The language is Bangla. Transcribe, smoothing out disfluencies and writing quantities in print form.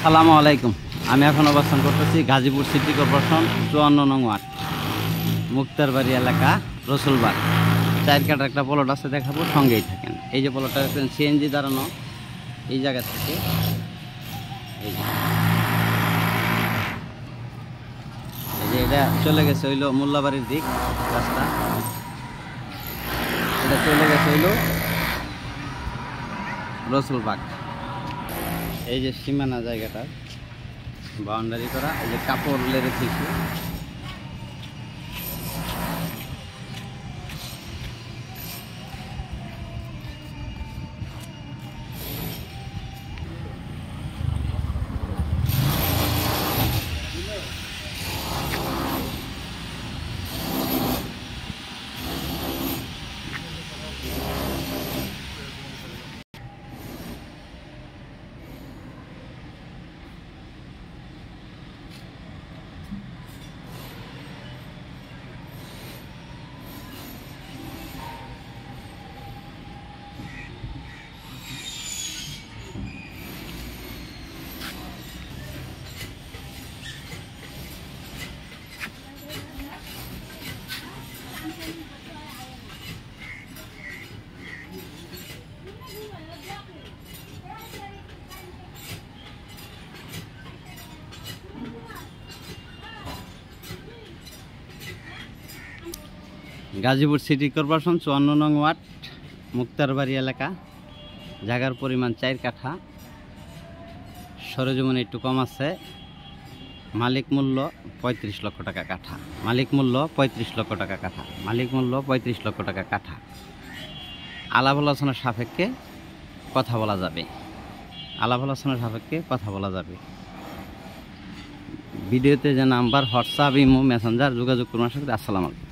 আসসালামু আলাইকুম। আমি এখন অবস্থান করতেছি গাজীপুর সিটি কর্পোরেশন 54 নং ওয়ার্ড মুক্তারবাড়ি এলাকা রসুলবাগ। 4 কাটার একটা প্লট আছে, দেখাবো, সঙ্গেই থাকেন। এই যে প্লটটা দেখছেন সিএনজি দাঁড়ানো, এই জায়গা থেকে এই যে এটা চলে গেছে হইলো মোল্লাবাড়ির দিক রাস্তা, এটা চলে গেছে হইলো রসুলবাগ। এই যে সীমানা জায়গাটা বাউন্ডারি করা, এই যে কাপড় লেরে থেকে গাজীপুর সিটি কর্পোরেশন 54 নং ওয়ার্ড মুক্তারবাড়ি এলাকা। জায়গার পরিমাণ 4 কাঠা, সরজমিনে একটু কম আছে। মালিক মূল্য 35 লক্ষ টাকা কাঠা। মালিক মূল্য 35 লক্ষ টাকা কাঠা। মালিক মূল্য 35 লক্ষ টাকা কাঠা। আলাপ আলোচনার সাপেক্ষে কথা বলা যাবে। আলাপ আলোচনার সাপেক্ষে কথা বলা যাবে। ভিডিওতে যে নাম্বার, হোয়াটসঅ্যাপ, ইমো, মেসেঞ্জার যোগাযোগ করুন। আসসালামু আলাইকুম।